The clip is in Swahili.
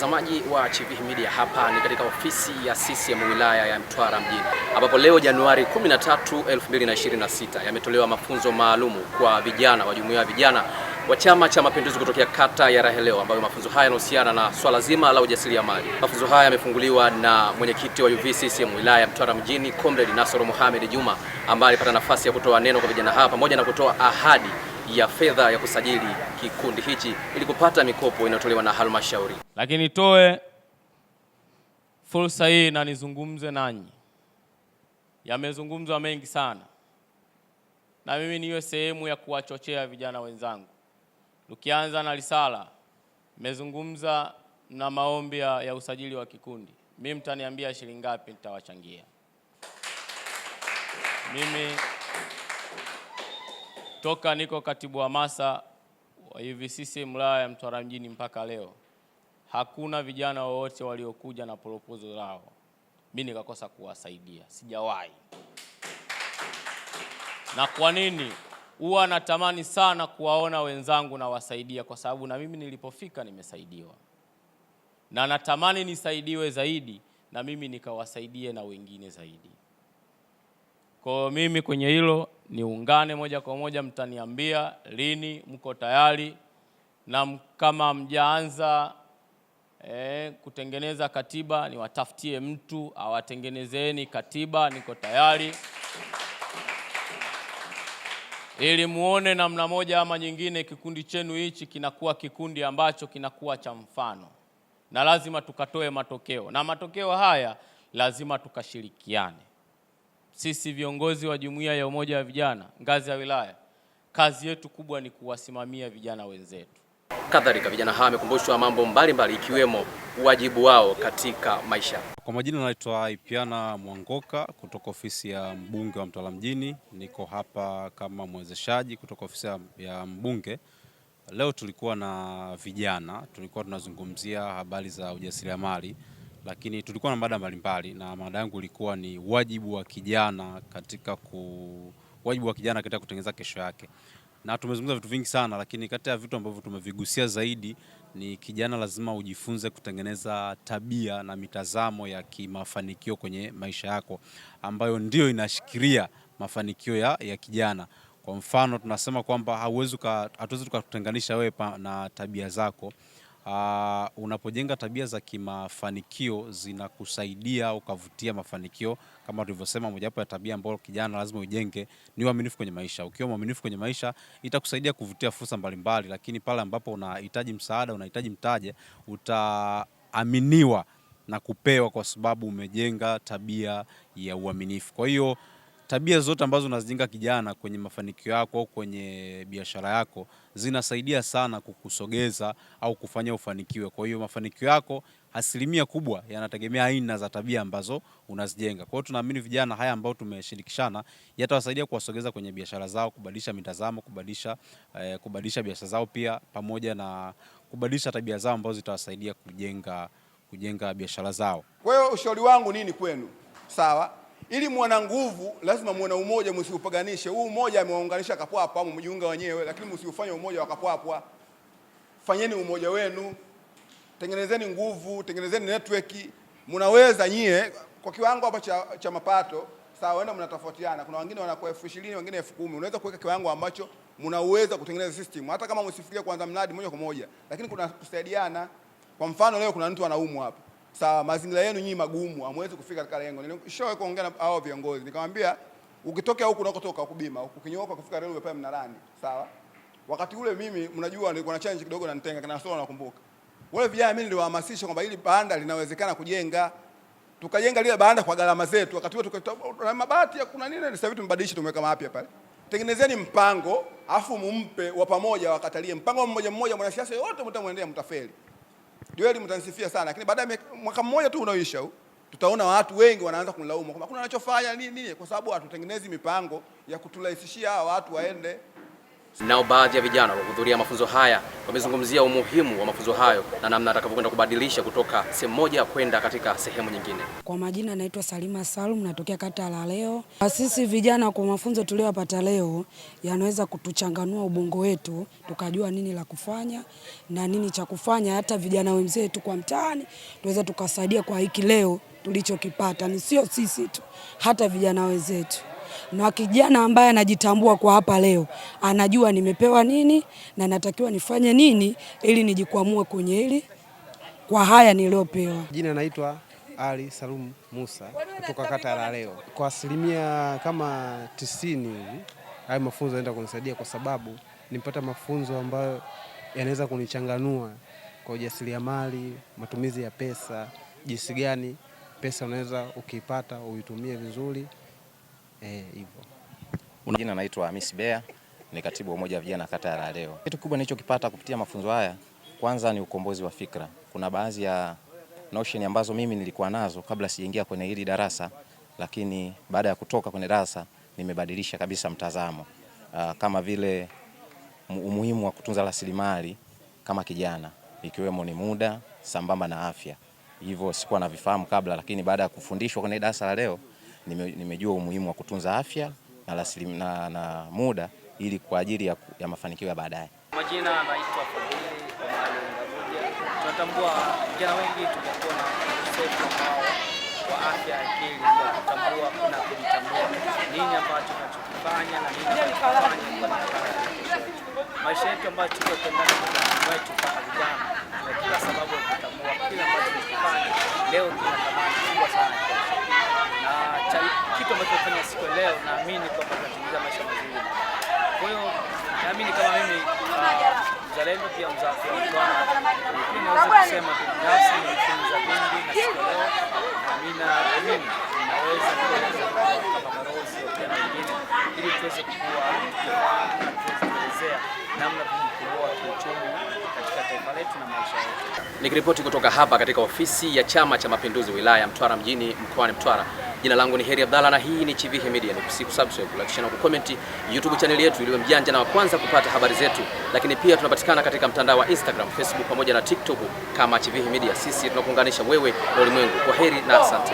Mtazamaji wa Chivihi Media, hapa ni katika ofisi ya CCM wilaya ya Mtwara mjini, ambapo leo Januari 13, 2026 yametolewa mafunzo maalumu kwa vijana wa jumuiya ya vijana wa Chama cha Mapinduzi kutokea kata ya Raheleo, ambayo mafunzo haya yanahusiana na swala zima la ujasiriamali. Mafunzo haya yamefunguliwa na mwenyekiti wa UVCCM wilaya ya Mtwara mjini, Comrade Nasoro Mohamed Juma, ambaye alipata nafasi ya kutoa neno kwa vijana hapa pamoja na kutoa ahadi ya fedha ya kusajili kikundi hichi ili kupata mikopo inayotolewa na halmashauri. Lakini toe fursa hii na nizungumze nanyi. Yamezungumzwa mengi sana, na mimi niwe sehemu ya kuwachochea vijana wenzangu. Tukianza na risala, nimezungumza na maombi ya usajili wa kikundi. Mimi mtaniambia shilingi ngapi nitawachangia. Mimi toka niko katibu wa hamasa wa UVCCM wilaya ya Mtwara mjini mpaka leo, hakuna vijana wowote waliokuja na proposal lao mimi nikakosa kuwasaidia, sijawahi. Na kwa nini? Huwa natamani sana kuwaona wenzangu na wasaidia, kwa sababu na mimi nilipofika nimesaidiwa. Na natamani nisaidiwe zaidi na mimi nikawasaidie na wengine zaidi. Kwa mimi kwenye hilo niungane moja kwa moja, mtaniambia lini mko tayari, na kama mjaanza kutengeneza katiba niwatafutie mtu awatengenezeni katiba, niko tayari. Ili muone namna moja ama nyingine kikundi chenu hichi kinakuwa kikundi ambacho kinakuwa cha mfano. Na lazima tukatoe matokeo, na matokeo haya lazima tukashirikiane. Sisi viongozi wa jumuiya ya umoja wa vijana ngazi ya wilaya, kazi yetu kubwa ni kuwasimamia vijana wenzetu. Kadhalika vijana hawa wamekumbushwa mambo mbalimbali ikiwemo wajibu wao katika maisha. Kwa majina naitwa Ipiana Mwangoka kutoka ofisi ya mbunge wa Mtwara mjini. Niko hapa kama mwezeshaji kutoka ofisi ya mbunge. Leo tulikuwa na vijana, tulikuwa tunazungumzia habari za ujasiriamali, lakini tulikuwa na mada mbalimbali, na mada yangu ilikuwa ni wajibu wa kijana katika kutengeneza kesho yake. Na tumezungumza vitu vingi sana, lakini kati ya vitu ambavyo tumevigusia zaidi ni kijana lazima ujifunze kutengeneza tabia na mitazamo ya kimafanikio kwenye maisha yako, ambayo ndio inashikilia mafanikio ya kijana. Kwa mfano tunasema kwamba hatuwezi tukatenganisha wewe na tabia zako. Unapojenga tabia za kimafanikio zinakusaidia ukavutia mafanikio. Kama tulivyosema, mojawapo ya tabia ambayo kijana lazima ujenge ni uaminifu kwenye maisha. Ukiwa mwaminifu kwenye maisha itakusaidia kuvutia fursa mbalimbali, lakini pale ambapo unahitaji msaada, unahitaji mtaje, utaaminiwa na kupewa kwa sababu umejenga tabia ya uaminifu. Kwa hiyo tabia zote ambazo unazijenga kijana kwenye mafanikio yako au kwenye biashara yako zinasaidia sana kukusogeza au kufanya ufanikiwe. Kwa hiyo mafanikio yako asilimia kubwa yanategemea aina za tabia ambazo unazijenga. Kwa hiyo tunaamini vijana haya ambao tumeshirikishana yatawasaidia kuwasogeza kwenye biashara zao, kubadilisha mitazamo, kubadilisha biashara zao, pia pamoja na kubadilisha tabia zao ambazo zitawasaidia kujenga biashara zao. Kwa hiyo ushauri wangu nini kwenu? Sawa? Ili muone nguvu lazima muone umoja, msiupaganishe. Huu umoja amewaunganisha kapwapwa, au mjiunga wenyewe, lakini msiufanye umoja wa kapwapwa. Fanyeni umoja wenu. Tengenezeni nguvu, tengenezeni network. Mnaweza nyie kwa kiwango hapa cha mapato, sawa, wenda mnatofautiana. Kuna wengine wanakuwa 20,000, wengine 10,000. Unaweza kuweka kiwango ambacho mnaweza kutengeneza system. Hata kama msifikirie kuanza mradi moja kwa moja, lakini kuna kusaidiana. Kwa mfano leo kuna mtu anaumwa hapa. Sawa, mazingira yenu nyinyi magumu, hamwezi kufika katika lengo. Nilishawahi kuongea na hao viongozi, nikamwambia ukitokea huku unakotoka kubima, ukinyooka kufika reli pale Mnarani, sawa? Wakati ule mimi mnajua nilikuwa na challenge kidogo na Ntenga kana sio nakumbuka. Wale vijana mimi niliwahamasisha kwamba hili banda linawezekana kujenga. Tukajenga lile banda kwa gharama zetu. Wakati ule tukatoa mabati ya kuna nini, sasa hivi tumebadilisha, tumeweka mapya pale. Tengenezeni mpango, afu mumpe wa pamoja wakatalie. Mpango mmoja mwanasiasa yote mtamwendea mtafeli. Ndio mtanisifia sana, lakini baada ya mwaka mmoja tu unaoisha tutaona watu wengi wanaanza kunilaumu kwamba kuna anachofanya nini, kwa sababu hatutengenezi mipango ya kuturahisishia hawa watu waende. Nao baadhi ya vijana waliohudhuria mafunzo haya wamezungumzia umuhimu wa mafunzo hayo na namna atakavyokwenda kubadilisha kutoka sehemu moja kwenda katika sehemu nyingine. Kwa majina naitwa Salima Salum, natokea kata la Leo. Sisi vijana kwa mafunzo tuliyopata leo yanaweza kutuchanganua ubongo wetu, tukajua nini la kufanya na nini cha kufanya. Hata vijana wenzetu kwa mtaani tuweza tukasaidia kwa hiki leo tulichokipata, ni sio sisi tu, hata vijana wenzetu. Na kijana ambaye anajitambua kwa hapa leo anajua nimepewa nini na natakiwa nifanye nini ili nijikwamue kwenye hili kwa haya niliopewa. Jina naitwa Ali Salum Musa kutoka kata la Leo. Kwa asilimia kama 90 hivi haya mafunzo yanaenda kunisaidia, kwa sababu nipata mafunzo ambayo yanaweza kunichanganua kwa ujasiriamali, matumizi ya pesa, jinsi gani pesa unaweza ukipata uitumie vizuri. Hivyo. Jina naitwa Hamisi Bea, ni katibu wa umoja wa vijana kata la Leo. Kitu kubwa nilichokipata kupitia mafunzo haya, kwanza ni ukombozi wa fikra. Kuna baadhi ya notion ambazo mimi nilikuwa nazo kabla sijaingia kwenye hili darasa, lakini baada ya kutoka kwenye darasa nimebadilisha kabisa mtazamo. Kama vile umuhimu wa kutunza rasilimali kama kijana, ikiwemo ni muda sambamba na afya. Hivyo sikuwa navifahamu kabla, lakini baada ya kufundishwa kwenye darasa la leo nimejua umuhimu wa kutunza afya na muda ili kwa ajili ya mafanikio ya baadaye. Majina naitwa Fadhili kwa mahali Ngabuja. Tunatambua vijana wengi tumekuwa na ukosefu wa afya ya akili, ya kutambua na kujitambua nini ambacho tunachokifanya na nini tunachofanya kwa maisha yetu ambayo tuko ndani wetu kama vijana, na kila sababu ya kutambua kila ambacho tunafanya leo kina thamani kubwa sana. Na kitu ambacho tunafanya siku leo naamini kwamba tunatimiza maisha mazuri. Kwa hiyo naamini kama mimi mzalendo pia mzazi wa Mtwara, naweza kusema binafsi nimejifunza vingi na siku leo naamini naweza kueleza kama balozi wa vijana wengine ili tuweze kukua na tuweze kuelezea namna tunavyokuwa kiuchumi katika taifa letu na maisha yetu. Nikiripoti kutoka hapa katika ofisi ya Chama cha Mapinduzi wilaya ya Mtwara mjini mkoani Mtwara. Jina langu ni Heri Abdalla na hii ni Chivihi Media. Subscribe, like na kucomment YouTube channel yetu ili mjanja na wa kwanza kupata habari zetu. Lakini pia tunapatikana katika mtandao wa Instagram, Facebook pamoja na TikTok kama Chivihi Media. Sisi tunakuunganisha wewe na ulimwengu. Kwaheri na asante.